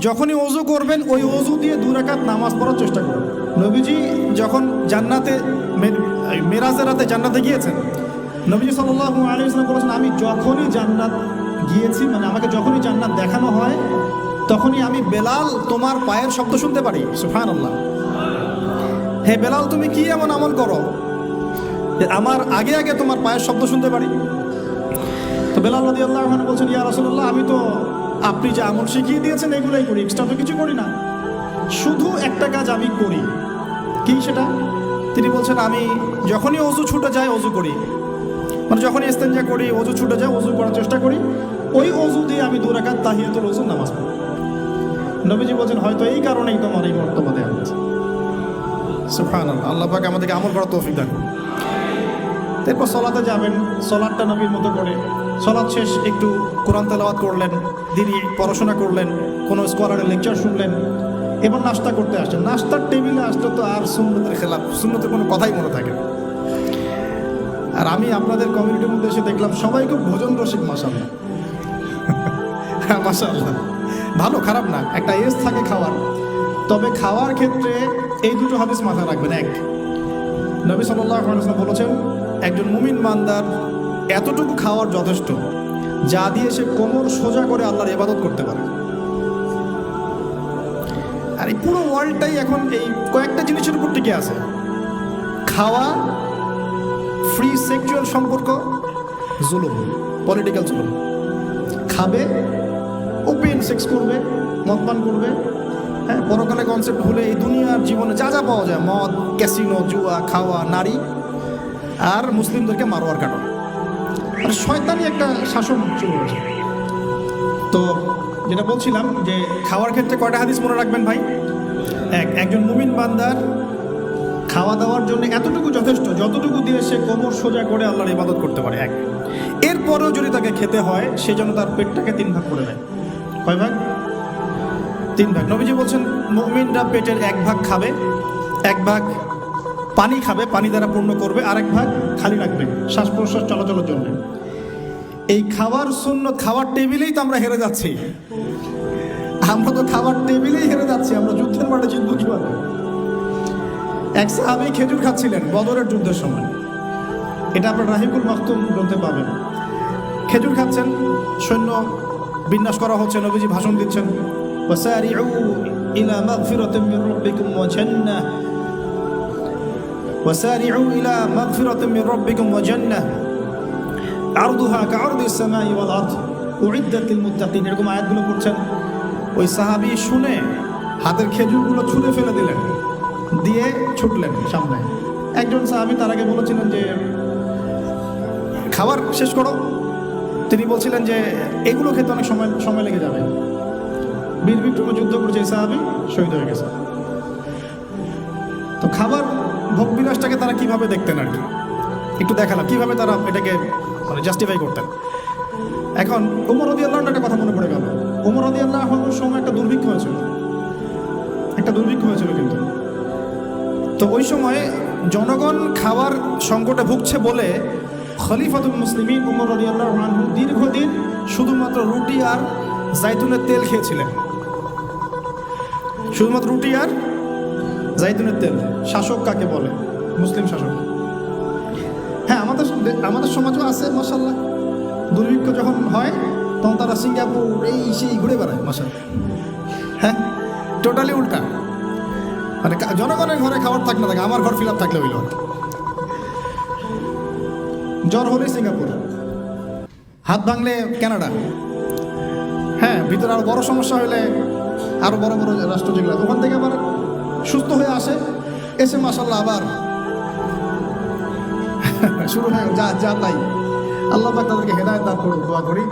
যখনই ওযু করবেন ওই ওযু দিয়ে 2 রাকাত নামাজ পড়ার চেষ্টা করবেন। নবীজি যখন জান্নাতে মেরাজের রাতে জান্নাতে গিয়েছেন, নবীজি সাল্লাল্লাহু আলাইহি ওয়াসাল্লাম বলেছেন, আমি যখনই জান্নাত গিয়েছি, মানে আমাকে যখনই জান্নাত দেখানো হয়, তখনই আমি বেলাল তোমার পায়ের শব্দ শুনতে পারি। সুবহানাল্লাহ। হে বেলাল, তুমি কি এমন আমল করো যে আমার আগে আগে তোমার পায়ের শব্দ শুনতে পারি? তো বেলাল রাদিয়াল্লাহু আনহু বলছেন, ইয়া রাসূলুল্লাহ, আমি তো আপনি যে আমল শিখিয়ে দিয়েছেন এগুলোই করি, এক্সট্রা তো কিছু করি না। শুধু একটা কাজ আমি করি। কি সেটা? তিনি বলছেন, আমি যখনই ওযু ছুটে যায় ওযু করি, মানে যখনই ইস্তেঞ্জা করি, ওযু ছুটে যায় ওযু করার চেষ্টা করি, ওই ওযু দিয়ে আমি 2 রাকাত তাহিয়াতুল ওযু নামাজ পড়ি। নবীজি বলছেন, হয়তো এই কারণেই তোমার এই মর্তবা দেওয়া হয়েছে। সুবহানাল্লাহ। আল্লাহ পাক আমাদেরকে আমল করার তৌফিক দান করুন। এরপর সলাতে যাবেন, সলাটটা নবীর মতো করে, সলাৎ শেষ একটু কোরআন তেলাওয়াত করলেন, দিনই পড়াশোনা করলেন, কোনো স্কলারের লেকচার শুনলেন, এবার নাস্তা করতে আসছেন। নাস্তার টেবিলে আসলে তো আর সুন্নতের খেলাফ, সুন্নতের কোনো কথাই মনে থাকে না। আর আমি আপনাদের কমিউনিটির মধ্যে এসে দেখলাম সবাই খুব ভোজন রসিক, মাশাআল্লাহ। হ্যাঁ, মাশাআল্লাহ, ভালো, খারাপ না, একটা এজ থাকে খাওয়ার। তবে খাওয়ার ক্ষেত্রে এই দুটো হাদিস মাথায় রাখবেন। এক, নবী সাল্লাল্লাহু আলাইহি ওয়াসাল্লাম বলেছেন, একজন মুমিন বান্দার এতটুকু খাওয়ার যথেষ্ট যা দিয়ে সে কোমর সোজা করে আল্লাহর ইবাদত করতে পারে। আর এই পুরো ওয়ার্ল্ডটাই এখন এই কয়েকটা জিনিসের উপর টিকে আছে: খাওয়া, ফ্রি সেক্সুয়াল সম্পর্ক, জুলুম, পলিটিক্যাল জুলুম। খাবে, ওপেন সেক্স করবে, মদপান করবে, হ্যাঁ, পরকালে কনসেপ্ট ভুলে এই দুনিয়ার জীবনে যা যা পাওয়া যায়, মদ, ক্যাসিনো, জুয়া, খাওয়া, নারী, আর মুসলিমদেরকে মারোয়ার কাটো। আর শয়তানি একটা শাসন শুরু হয়েছে। তো যেটা বলছিলাম যে খাওয়ার ক্ষেত্রে কয়টা হাদিস মনে রাখবেন ভাই? এক, একজন মুমিন বান্দার খাওয়া দাওয়ার জন্য এতটুকু যথেষ্ট যতটুকু দিয়ে সে কোমর সোজা করে আল্লাহর ইবাদত করতে পারে। এক, এরপরেও যদি তাকে খেতে হয় সে যেন তার পেটটাকে 3 ভাগ করে দেয়। কয় ভাগ? 3 ভাগ। নবীজি বলছেন, মুমিনরা পেটের 1 ভাগ খাবে, 1 ভাগ পানি খাবে, পানি দ্বারা পূর্ণ করবে, আর 1 ভাগ খালি রাখবে শ্বাস প্রশ্বাস চলাচলের জন্য। এই খাওয়ার সুন্নত, খাওয়ার টেবিলেই তো আমরা হেরে যাচ্ছি। আমরা তো খাওয়ার টেবিলেই হেরে যাচ্ছি। আমরা যুদ্ধের মাঠে জিতবো কিভাবে? এক সাহাবী খেজুর খাচ্ছিলেন বদরের যুদ্ধের সময়, এটা আপনার রাহিকুল মাকতুম গ্রন্থে পাবেন। খেজুর খাচ্ছেন, সৈন্য বিন্যাস করা হচ্ছে, নবীজি ভাষণ দিচ্ছেন, ওয়াসারিউ ইলা মাগফিরাতিন মির রাব্বিকুম ওয়া জান্নাহ, ওয়াসারিউ ইলা মাগফিরাতিন মির রাব্বিকুম ওয়া জান্নাহ আরদুহা কাআরদিস সামাই ওয়াল আরদ উইদ্দাত লিল মুত্তাকিন। এরকম আয়াতগুলো পড়ছেন। ওই সাহাবী শুনে হাতের খেজুরগুলো ছুঁড়ে ফেলে দিলেন, দিয়ে ছুটলেন সামনে। একজন সাহাবী তার আগে বলেছিলেন যে খাবার শেষ করো। তিনি বলছিলেন যে এগুলো খেতে অনেক সময় লেগে যাবে। বীর বিক্রমে যুদ্ধ করছে এই সাহাবী, শহীদ হয়ে গেছে। তো খাবার ভোগ বিলাসটাকে তারা কিভাবে দেখতেন আর কি একটু দেখালাম, কিভাবে তারা এটাকে মানে জাস্টিফাই করতেন। এখন ওমর রাদিয়াল্লাহু একটা কথা মনে পড়ে গেল। ওমর রাদিয়াল্লাহুর সময় একটা দুর্ভিক্ষ হয়েছিল, কিন্তু তো ওই সময় জনগণ খাবার সংকটে ভুগছে বলে খলিফাতুল মুসলিমিন ওমর রাদিয়াল্লাহু আনহু দীর্ঘদিন শুধুমাত্র রুটি আর জাইতুনের তেল খেয়েছিলেন। শুধুমাত্র রুটি আর জাইতুনের তেল। শাসক কাকে বলে? মুসলিম শাসক। হ্যাঁ, আমাদের সমাজও আছে মাশাআল্লাহ। দুর্ভিক্ষ যখন হয় তখন তারা সিঙ্গাপুর এই সেই ঘুরে বেড়ায় মাশাআল্লাহ। হ্যাঁ, টোটালি উল্টা। মানে জনগণের ঘরে খাবার থাক না থাকে, আমার ঘর ফিল আপ থাকলে হইল। জ্বর হলে সিঙ্গাপুর, হাত ভাঙলে কানাডা, হ্যাঁ, ভিতরে আরো বড় সমস্যা হলে আরো বড় বড় রাষ্ট্র যেগুলো, ওখান থেকে আবার সুস্থ হয়ে আসে, এসে মাশাআল্লাহ আবার শুরু হয় যা তাই। আল্লাহ পাক তাদেরকে হেদায়েত দান করুন, দোয়া করি।